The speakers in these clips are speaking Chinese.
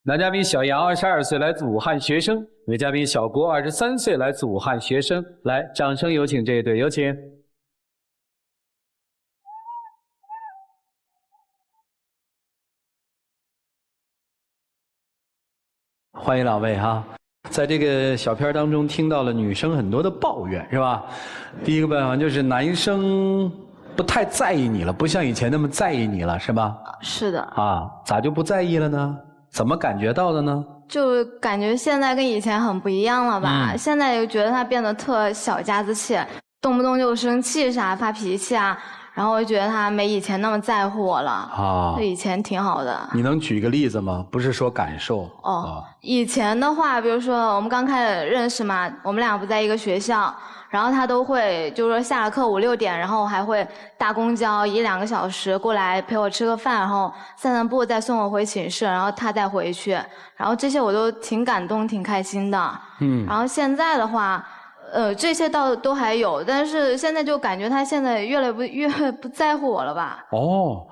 男嘉宾小杨22岁，来自武汉学生；女嘉宾小郭23岁，来自武汉学生。来，掌声有请这一对，有请。欢迎两位哈。在这个小片当中听到了女生很多的抱怨，是吧？第一个办法就是男生不太在意你了，不像以前那么在意你了，是吧？是的。啊，咋就不在意了呢？怎么感觉到的呢？就感觉现在跟以前很不一样了吧？现在就觉得他变得特小家子气，动不动就生气啥、发脾气啊。然后我就觉得他没以前那么在乎我了啊，就以前挺好的。你能举个例子吗？不是说感受哦，以前的话，比如说我们刚开始认识嘛，我们俩不在一个学校，然后他都会就是说下了课5、6点，然后还会搭公交1、2个小时过来陪我吃个饭，然后散散步，再送我回寝室，然后他再回去，然后这些我都挺感动、挺开心的。然后现在的话。这些倒都还有，但是现在就感觉他现在越来越不在乎我了吧？哦，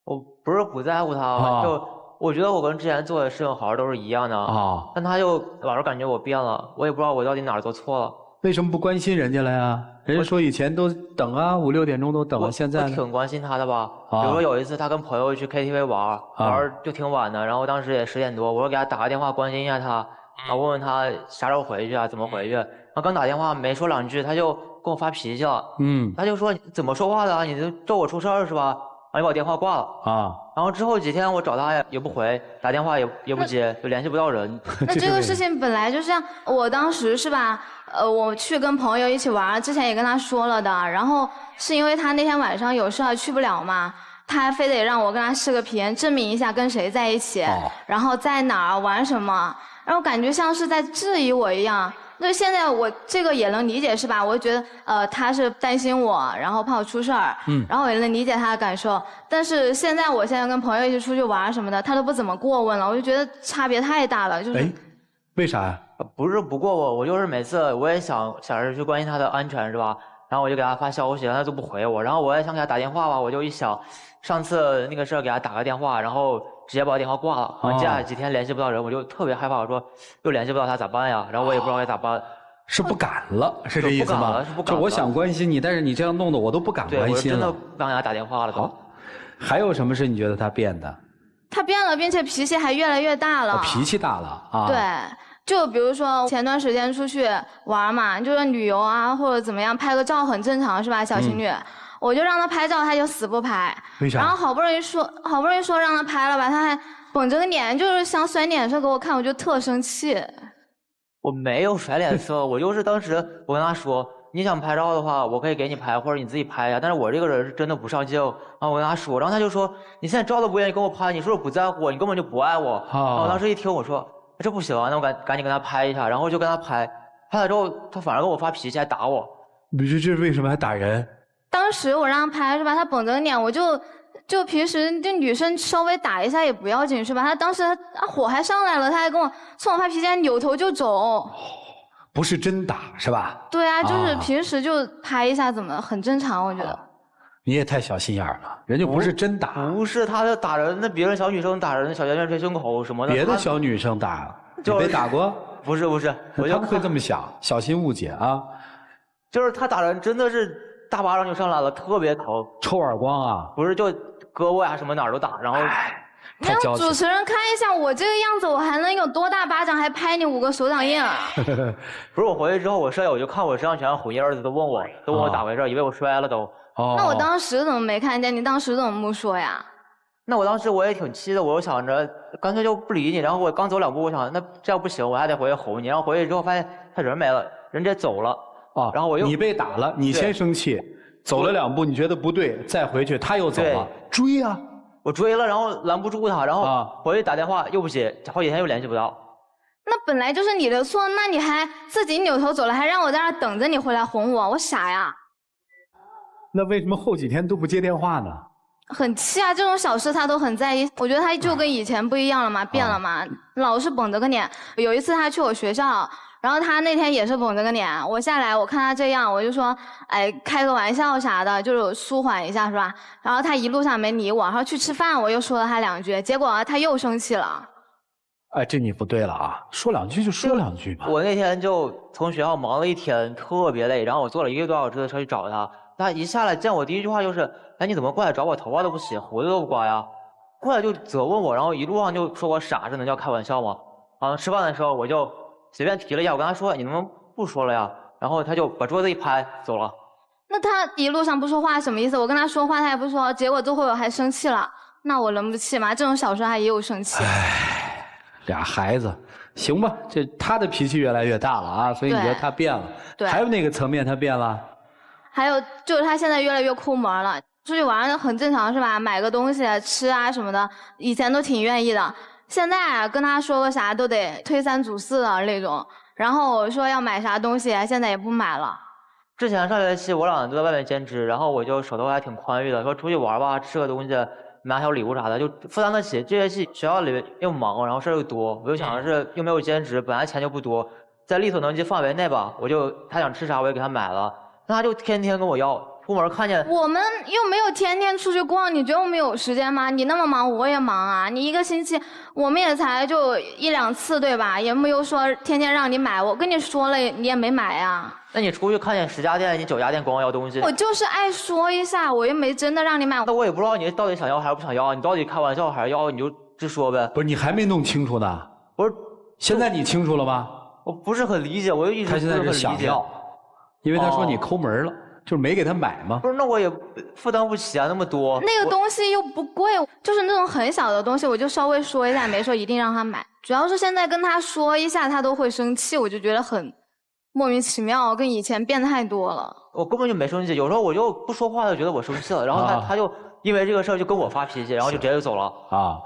我不是不在乎他，就我觉得我跟之前做的事情好像都是一样的啊，但他就老是感觉我变了，我也不知道我到底哪儿做错了。为什么不关心人家了呀？人家说以前都等啊，5、6点钟都等了，现在我挺关心他的吧？比如说有一次他跟朋友去 KTV 玩就挺晚的，然后当时也10点多，我说给他打个电话关心一下他，然后问问他啥时候回去啊，怎么回去。他刚打电话没说2句，他就跟我发脾气了。他就说你怎么说话的啊？你就咒我出事儿是吧？然后就把我电话挂了啊。然后之后几天我找他也不回，打电话也不接，就联系不到人。那这个事情本来就像我当时是吧？我去跟朋友一起玩，之前也跟他说了的。然后是因为他那天晚上有事去不了嘛，他还非得让我跟他视个频，证明一下跟谁在一起，然后在哪儿玩什么，然后感觉像是在质疑我一样。那现在我这个也能理解是吧？我觉得他是担心我，然后怕我出事儿，然后我也能理解他的感受。但是现在跟朋友一起出去玩什么的，他都不怎么过问了，我就觉得差别太大了。就是，为啥呀？不是不过我就是每次我也想着去关心他的安全是吧？然后我就给他发消息，他都不回我。然后我也想给他打电话吧，我就一想，上次那个事儿给他打个电话，然后直接把我电话挂了。然后接下来几天联系不到人，我就特别害怕，我说又联系不到他咋办呀？然后我也不知道该咋办。是不敢了，是这意思吗？是不敢了。就我想关心你，但是你这样弄得我都不敢关心了。对，我真的不敢给他打电话了都。还有什么是你觉得他变的？他变了，并且脾气还越来越大了。脾气大了啊？对。就比如说前段时间出去玩嘛，就是旅游啊或者怎么样，拍个照很正常是吧？小情侣，我就让他拍照，他就死不拍。为啥？然后好不容易说让他拍了吧，他还绷着个脸，就是想甩脸色给我看，我就特生气。我没有甩脸色，我就是当时我跟他说，你想拍照的话，我可以给你拍，或者你自己拍呀。但是我这个人是真的不上镜。然后我跟他说，然后他就说，你现在照都不愿意跟我拍，你是不是不在乎我？你根本就不爱我。然后我当时一听，我说。这不行啊，那我赶紧跟他拍一下，然后就跟他拍了之后，他反而跟我发脾气，还打我。你这是为什么还打人？当时我让他拍是吧？他绷着脸，我就平时这女生稍微打一下也不要紧是吧？他当时火还上来了，他还跟我冲我发脾气，还扭头就走。不是真打是吧？对啊，就是平时就拍一下，怎么很正常，我觉得。你也太小心眼了，人家不是真打。不是，他就打人，那别人小女生打人，小圆圆捶胸口什么的。别的小女生打，你被打过？不是，他们会这么想，小心误解啊。就是他打人真的是大巴掌就上来了，特别疼。抽耳光啊？不是，就胳膊呀什么哪儿都打，然后。让主持人看一下我这个样子，我还能有多大巴掌，还拍你5个手掌印啊？不是，我回去之后，我舍友就看我身上全是红印儿，都问我咋回事，以为我摔了都。那我当时怎么没看见？你当时怎么不说呀？那我当时我也挺气的，我就想着干脆就不理你。然后我刚走2步，我想那这样不行，我还得回去哄你。然后回去之后发现他人没了，人家走了。然后我又你被打了，你先生气，走了2步，你觉得不对，再回去他又走了，追啊！我追了，然后拦不住他，然后回去打电话又不接，好几天又联系不到。那本来就是你的错，那你还自己扭头走了，还让我在那儿等着你回来哄我，我傻呀？那为什么后几天都不接电话呢？很气啊，这种小事他都很在意。我觉得他就跟以前不一样了嘛，变了嘛，老是绷着个脸。有一次他去我学校，然后他那天也是绷着个脸，我下来我看他这样，我就说，哎，开个玩笑啥的，就是舒缓一下是吧？然后他一路上没理我，然后去吃饭我又说了他2句，结果他又生气了。哎，这你不对了啊！说2句就说2句吧。我那天就从学校忙了一天，特别累，然后我坐了1个多小时的车去找他。他一下来见我第一句话就是：“哎，你怎么过来找我？头发都不洗，胡子都不刮呀？”过来就责问我，然后一路上就说我傻，这能叫开玩笑吗？吃饭的时候我就随便提了一下，我跟他说：“你能不能不说了呀？”然后他就把桌子一拍走了。那他一路上不说话什么意思？我跟他说话他也不说，结果最后我还生气了，那我能不气吗？这种小事他也有生气。唉，俩孩子，行吧，这他的脾气越来越大了啊，所以你觉得他变了？对。还有哪个层面他变了？还有就是他现在越来越抠门了，出去玩很正常是吧？买个东西吃啊什么的，以前都挺愿意的，现在跟他说个啥都得推3阻4的那种。然后我说要买啥东西，现在也不买了。之前上学期我俩都在外面兼职，然后我就手头还挺宽裕的，说出去玩吧，吃个东西，买小礼物啥的，就负担得起。这学期学校里又忙，然后事儿又多，我就想的是又没有兼职，本来钱就不多，在力所能及范围内吧，他想吃啥我也给他买了。那他就天天跟我要，出门看见我们又没有天天出去逛，你觉得我们有时间吗？你那么忙我也忙啊，你1个星期我们也才就1、2次对吧？也没有说天天让你买，我跟你说了你也没买啊。那你出去看见10家店，你9家店光要东西。我就是爱说一下，我又没真的让你买。那我也不知道你到底想要还是不想要，你到底开玩笑还是要，你就直说呗。不是你还没弄清楚呢？不是，现在你清楚了吗？我不是很理解，我就一直不是很理解。他现在是想要，因为他说你抠门了。就是没给他买吗？不是，那我也负担不起啊，那么多。那个东西又不贵，就是那种很小的东西，我就稍微说一下，没说一定让他买。主要是现在跟他说一下，他都会生气，我就觉得很莫名其妙，跟以前变太多了。我根本就没生气，有时候我就不说话就觉得我生气了，然后他就因为这个事儿就跟我发脾气，然后就直接就走了。啊，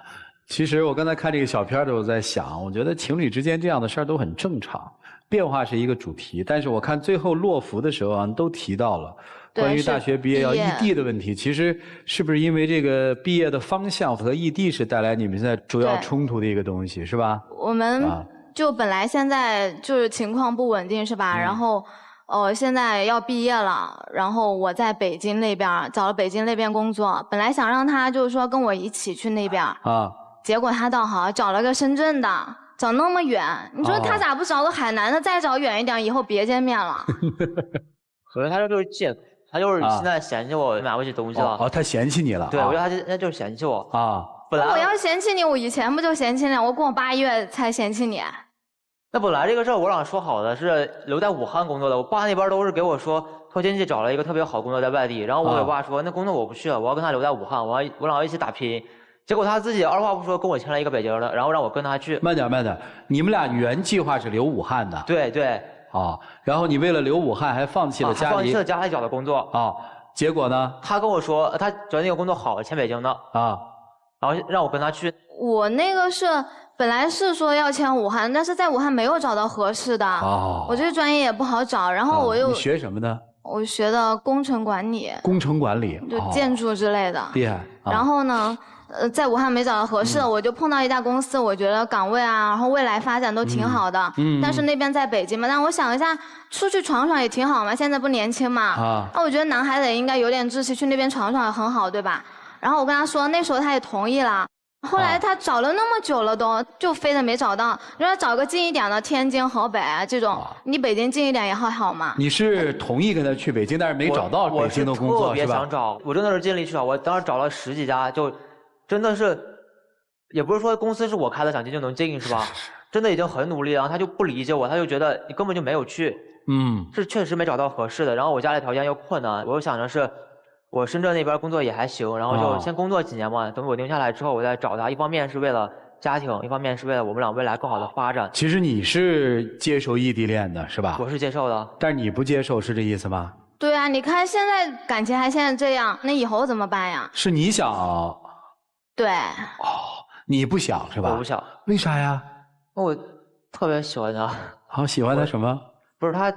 其实我刚才看这个小片的时候，我在想，我觉得情侣之间这样的事儿都很正常。变化是一个主题，但是我看最后落伏的时候啊，都提到了关于大学毕业要异地的问题。其实是不是因为这个毕业的方向和异地是带来你们现在主要冲突的一个东西，是吧？我们就本来现在就是情况不稳定，是吧？然后现在要毕业了，然后我在北京那边找了北京那边工作，本来想让他就是说跟我一起去那边啊，结果他倒好，找了个深圳的。找那么远，你说他咋不找个海南的，再找远一点，以后别见面了。可是他就是借口，他就是现在嫌弃我买不起东西了。他嫌弃你了。对，我觉得他现在就是嫌弃我啊。本来我要嫌弃你，我以前不就嫌弃你，我过8月才嫌弃你。那本来这个事儿我俩说好的是留在武汉工作的，我爸那边都是给我说托亲戚找了一个特别好工作在外地，然后我给我爸说那工作我不去了，我要跟他留在武汉，我俩要一起打拼。结果他自己二话不说跟我签了一个北京的，然后让我跟他去。慢点，你们俩原计划是留武汉的。对。然后你为了留武汉还放弃了家里。放弃了家里找的工作。结果呢？他跟我说他觉得那个工作好，签北京的。然后让我跟他去。我那个是本来是说要签武汉，但是在武汉没有找到合适的。我这个专业也不好找，然后我又。你学什么的？我学的工程管理。工程管理。就建筑之类的。厉害。然后呢？在武汉没找到合适的，我就碰到一家公司，我觉得岗位啊，然后未来发展都挺好的。但是那边在北京嘛，但我想一下，出去闯闯也挺好嘛，现在不年轻嘛。那我觉得男孩子也应该有点志气，去那边闯闯也很好，对吧？然后我跟他说，那时候他也同意了。后来他找了那么久了都，就非得没找到。你说找个近一点的，天津、河北这种，你北京近一点也好嘛。你是同意跟他去北京，但是没找到北京的工作，是吧？我特别想找，我真的是尽力去找。我当时找了10几家，就。真的是，也不是说公司是我开的，想进就能进，是吧？真的已经很努力了，他就不理解我，他就觉得你根本就没有去。是确实没找到合适的。然后我家里条件又困难，我又想着是，我深圳那边工作也还行，然后就先工作几年嘛，等稳定下来之后我再找他。一方面是为了家庭，一方面是为了我们俩未来更好的发展。其实你是接受异地恋的是吧？我是接受的。但是你不接受是这意思吗？对啊，你看现在感情还现在这样，那以后怎么办呀？是你想。对。你不想是吧？我不想。为啥呀？我特别喜欢他。喜欢他什么？不是他，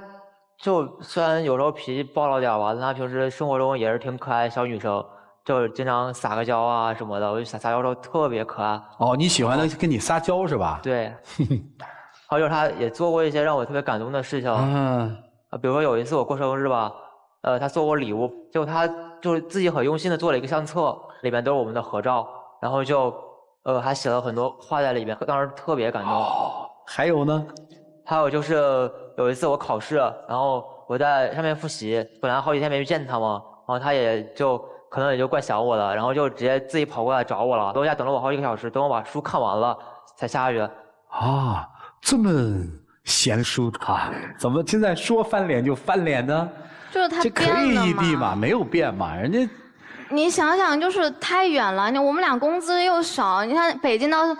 就虽然有时候脾气暴了点吧，但他平时生活中也是挺可爱小女生，就是经常撒个娇啊什么的，我就撒娇的时候特别可爱。你喜欢他跟你撒娇是吧？对。还有就是他也做过一些让我特别感动的事情。比如说有一次我过生日吧，他送我礼物，结果他就是自己很用心的做了一个相册，里面都是我们的合照。然后就还写了很多话在里面，当时特别感动。还有呢？还有就是有一次我考试，然后我在上面复习，本来好几天没去见他嘛，然后他也就可能也就怪想我了，然后就直接自己跑过来找我了，楼下等了我好几个小时，等我把书看完了才下去。啊，这么贤淑啊，怎么现在说翻脸就翻脸呢？就是他这可以变了异地嘛，没有变嘛，人家。你想想，就是太远了，我们俩工资又少，你看北京到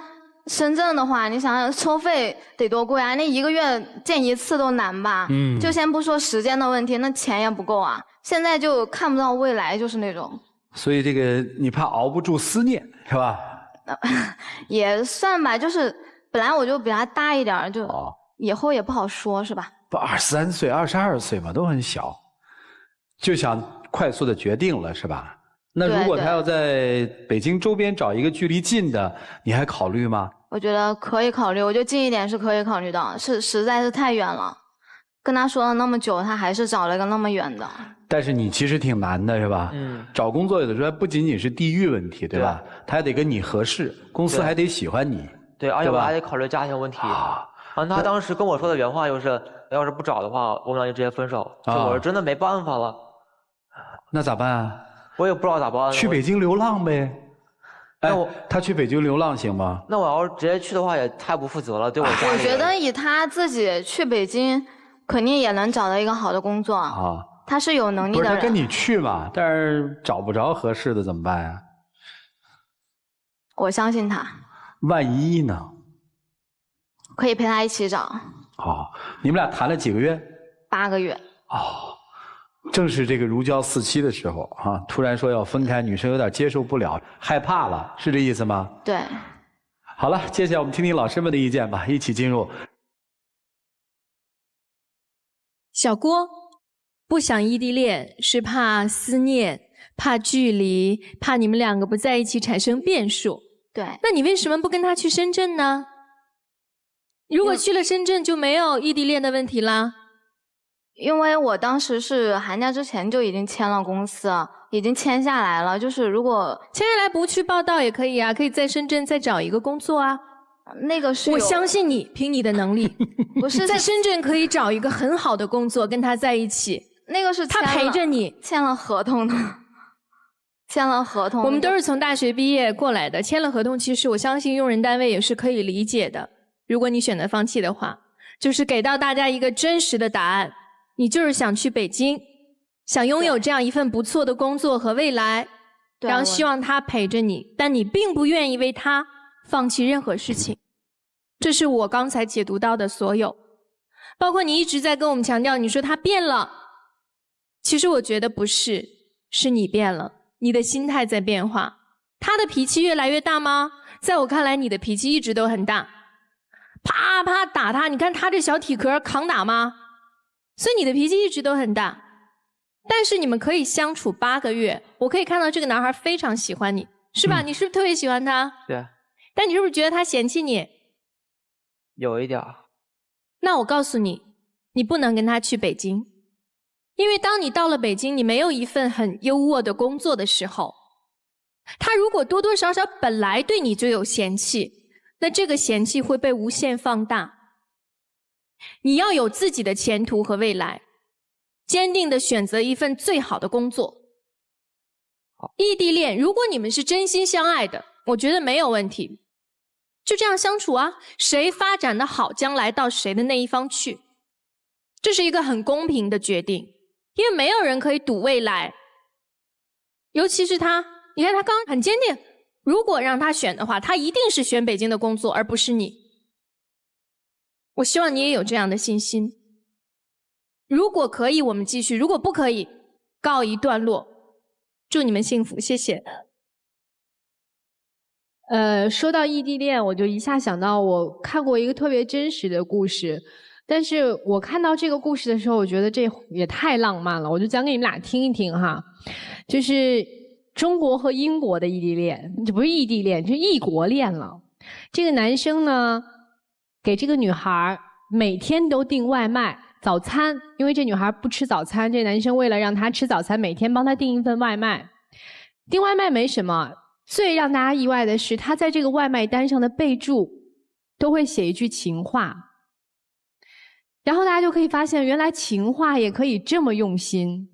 深圳的话，你想想收费得多贵啊！那1个月见一次都难吧？就先不说时间的问题，那钱也不够啊。现在就看不到未来，就是那种。所以这个你怕熬不住思念是吧？也算吧，就是本来我就比他大一点，就以后也不好说，是吧？不，23岁、22岁嘛，都很小，就想快速的决定了，是吧？那如果他要在北京周边找一个距离近的，你还考虑吗？我觉得可以考虑，我觉得近一点是可以考虑的，实在是太远了。跟他说了那么久，他还是找了一个那么远的。但是你其实挺难的，是吧？找工作有的时候不仅仅是地域问题，对吧？他还得跟你合适，公司还得喜欢你。对，而且我还得考虑家庭问题。他当时跟我说的原话就是，要是不找的话，我们俩就直接分手。我是真的没办法了。那咋办啊？我也不知道咋办。去北京流浪呗。哎，他去北京流浪行吗？那我要是直接去的话，也太不负责了，对我家里人。我觉得以他自己去北京，肯定也能找到一个好的工作啊。他是有能力的人。不是他跟你去嘛，但是找不着合适的怎么办呀？我相信他。万一呢？可以陪他一起找。你们俩谈了几个月？8个月。正是这个如胶似漆的时候啊，突然说要分开，女生有点接受不了，害怕了，是这意思吗？对。好了，接下来我们听听老师们的意见吧，一起进入。小郭，不想异地恋是怕思念、怕距离、怕你们两个不在一起产生变数。对。那你为什么不跟他去深圳呢？如果去了深圳，就没有异地恋的问题啦。因为我当时是寒假之前就已经签了公司，已经签下来了。就是如果签下来不去报道也可以啊，可以在深圳再找一个工作啊。那个是我相信你，凭你的能力，不是在深圳可以找一个很好的工作，跟他在一起。那个是他陪着你，签了合同的，签了合同。我们都是从大学毕业过来的，签了合同，其实我相信用人单位也是可以理解的。如果你选择放弃的话，就是给到大家一个真实的答案。你就是想去北京，想拥有这样一份不错的工作和未来，然后希望他陪着你，但你并不愿意为他放弃任何事情。这是我刚才解读到的所有，包括你一直在跟我们强调，你说他变了，其实我觉得不是，是你变了，你的心态在变化。他的脾气越来越大吗？在我看来，你的脾气一直都很大，啪啪打他，你看他这小体壳扛打吗？所以你的脾气一直都很大，但是你们可以相处8个月，我可以看到这个男孩非常喜欢你，是吧？你是不是特别喜欢他？对。但你是不是觉得他嫌弃你？有一点。那我告诉你，你不能跟他去北京，因为当你到了北京，你没有一份很优渥的工作的时候，他如果多多少少本来对你就有嫌弃，那这个嫌弃会被无限放大。你要有自己的前途和未来，坚定地选择一份最好的工作。异地恋，如果你们是真心相爱的，我觉得没有问题，就这样相处啊，谁发展得好，将来到谁的那一方去，这是一个很公平的决定，因为没有人可以赌未来，尤其是他，你看他刚刚很坚定，如果让他选的话，他一定是选北京的工作，而不是你。我希望你也有这样的信心。如果可以，我们继续；如果不可以，告一段落。祝你们幸福，谢谢。说到异地恋，我就一下想到我看过一个特别真实的故事，但是我看到这个故事的时候，我觉得这也太浪漫了，我就讲给你们俩听一听哈。就是中国和英国的异地恋，这不是异地恋，这是异国恋了。这个男生呢，给这个女孩每天都订外卖早餐，因为这女孩不吃早餐，这男生为了让她吃早餐，每天帮她订一份外卖。订外卖没什么，最让大家意外的是，他在这个外卖单上的备注都会写一句情话，然后大家就可以发现，原来情话也可以这么用心。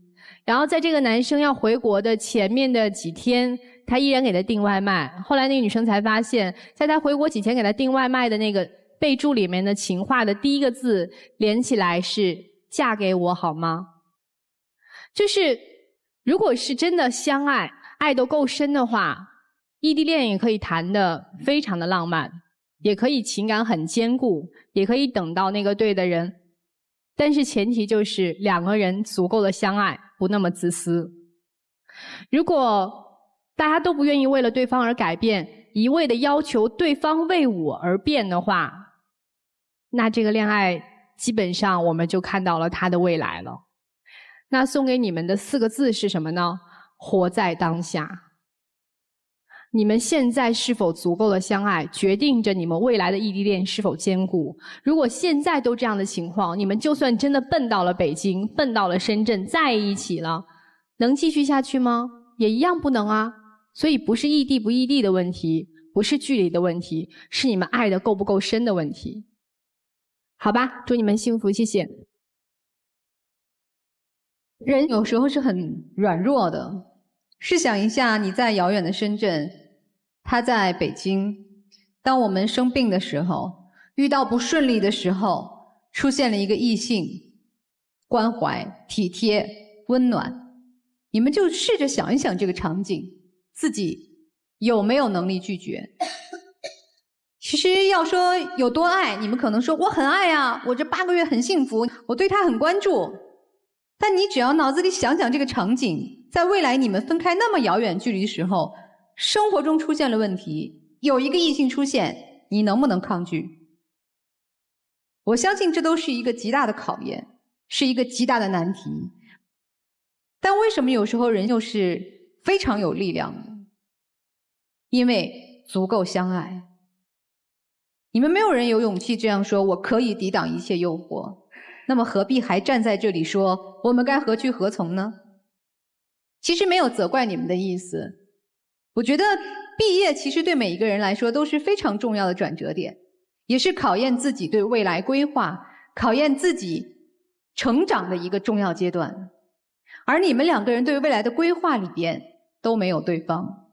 然后在这个男生要回国的前面的几天，他依然给他订外卖。后来那个女生才发现，在他回国几天给他订外卖的那个备注里面的情话的第一个字连起来是“嫁给我好吗”。就是如果是真的相爱，爱都够深的话，异地恋也可以谈得非常的浪漫，也可以情感很坚固，也可以等到那个对的人。但是前提就是两个人足够的相爱，不那么自私。如果大家都不愿意为了对方而改变，一味的要求对方为我而变的话，那这个恋爱基本上我们就看到了它的未来了。那送给你们的4个字是什么呢？活在当下。你们现在是否足够的相爱，决定着你们未来的异地恋是否坚固。如果现在都这样的情况，你们就算真的奔到了北京，奔到了深圳，在一起了，能继续下去吗？也一样不能啊。所以不是异地不异地的问题，不是距离的问题，是你们爱的够不够深的问题。好吧，祝你们幸福，谢谢。人有时候是很软弱的，试想一下，你在遥远的深圳，他在北京，当我们生病的时候，遇到不顺利的时候，出现了一个异性，关怀、体贴、温暖，你们就试着想一想这个场景，自己有没有能力拒绝？其实要说有多爱，你们可能说我很爱啊，我这8个月很幸福，我对他很关注。但你只要脑子里想想这个场景，在未来你们分开那么遥远距离的时候，生活中出现了问题，有一个异性出现，你能不能抗拒？我相信这都是一个极大的考验，是一个极大的难题。但为什么有时候人又是非常有力量的？因为足够相爱。你们没有人有勇气这样说，我可以抵挡一切诱惑。那么何必还站在这里说我们该何去何从呢？其实没有责怪你们的意思。我觉得毕业其实对每一个人来说都是非常重要的转折点，也是考验自己对未来规划、考验自己成长的一个重要阶段。而你们2个人对未来的规划里边都没有对方，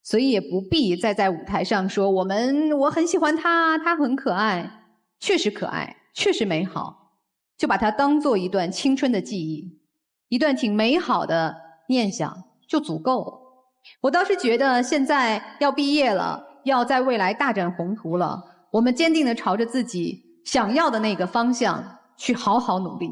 所以也不必再在舞台上说我很喜欢他，他很可爱，确实可爱，确实美好。就把它当做一段青春的记忆，一段挺美好的念想就足够了。我倒是觉得现在要毕业了，要在未来大展宏图了，我们坚定地朝着自己想要的那个方向去好好努力。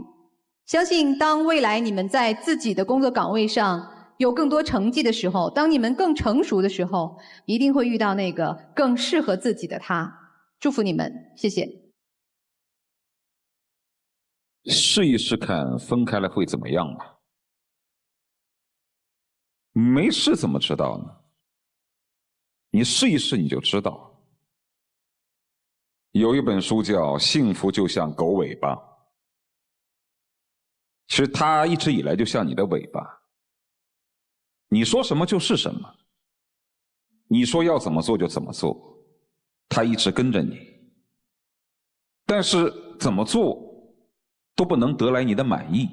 相信当未来你们在自己的工作岗位上有更多成绩的时候，当你们更成熟的时候，一定会遇到那个更适合自己的他。祝福你们，谢谢。试一试看分开了会怎么样吧。没试怎么知道呢？你试一试你就知道。有一本书叫《幸福就像狗尾巴》，其实它一直以来就像你的尾巴，你说什么就是什么，你说要怎么做就怎么做，它一直跟着你。但是怎么做都不能得来你的满意。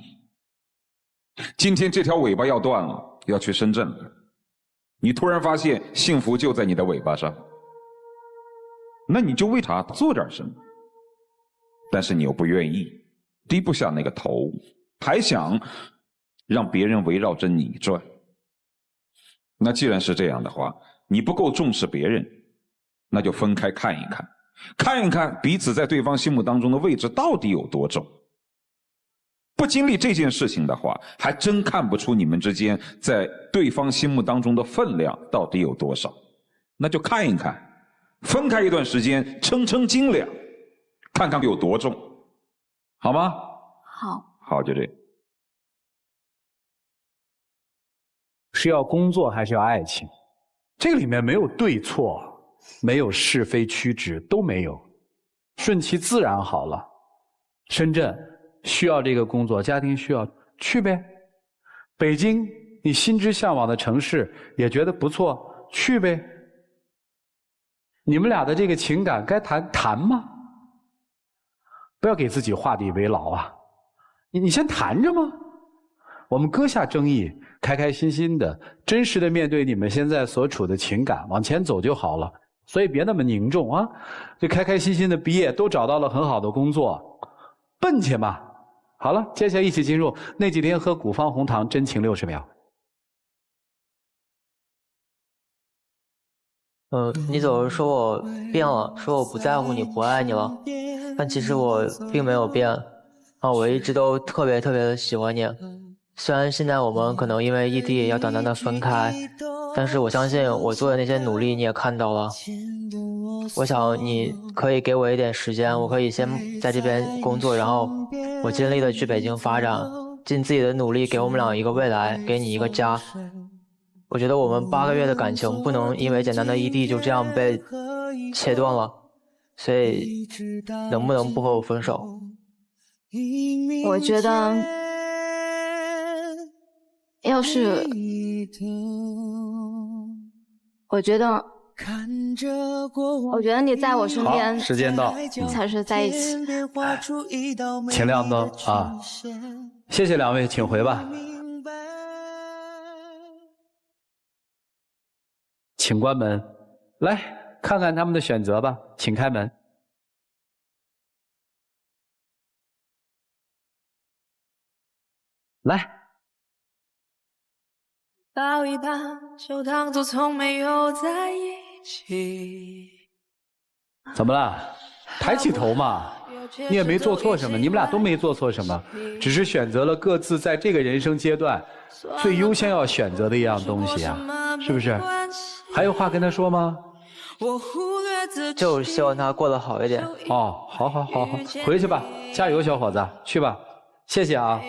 今天这条尾巴要断了，要去深圳了，你突然发现幸福就在你的尾巴上，那你就为它做点什么，但是你又不愿意，低不下那个头，还想让别人围绕着你转。那既然是这样的话，你不够重视别人，那就分开看一看，看一看彼此在对方心目当中的位置到底有多重。不经历这件事情的话，还真看不出你们之间在对方心目当中的分量到底有多少。那就看一看，分开一段时间，称称斤两，看看有多重，好吗？好。好，就这样。是要工作还是要爱情？这个里面没有对错，没有是非曲直，都没有，顺其自然好了。深圳需要这个工作，家庭需要，去呗。北京你心之向往的城市也觉得不错，去呗。你们俩的这个情感该谈吗？不要给自己画地为牢啊！你先谈着嘛。我们搁下争议，开开心心的、真实的面对你们现在所处的情感，往前走就好了。所以别那么凝重啊，就开开心心的毕业，都找到了很好的工作，奔去嘛。好了，接下来一起进入那几天喝古方红糖真情60秒。你总是说我变了，说我不在乎你，不爱你了，但其实我并没有变啊，我一直都特别的喜欢你。虽然现在我们可能因为异地要短暂的分开，但是我相信我做的那些努力你也看到了。我想你可以给我一点时间，我可以先在这边工作，然后我尽力的去北京发展，尽自己的努力给我们俩一个未来，给你一个家。我觉得我们8个月的感情不能因为简单的异地就这样被切断了，所以能不能不和我分手？我觉得要是我觉得你在我身边，好，时间到，才是在一起。请亮灯啊！谢谢两位，请回吧。请关门，来看看他们的选择吧，请开门。来。抱一抱，就当作从没有在一起。怎么了？抬起头嘛，你也没做错什么，你们俩都没做错什么，只是选择了各自在这个人生阶段最优先要选择的一样东西啊，是不是？还有话跟他说吗？就是希望他过得好一点。哦，好，回去吧，加油，小伙子，去吧，谢谢啊。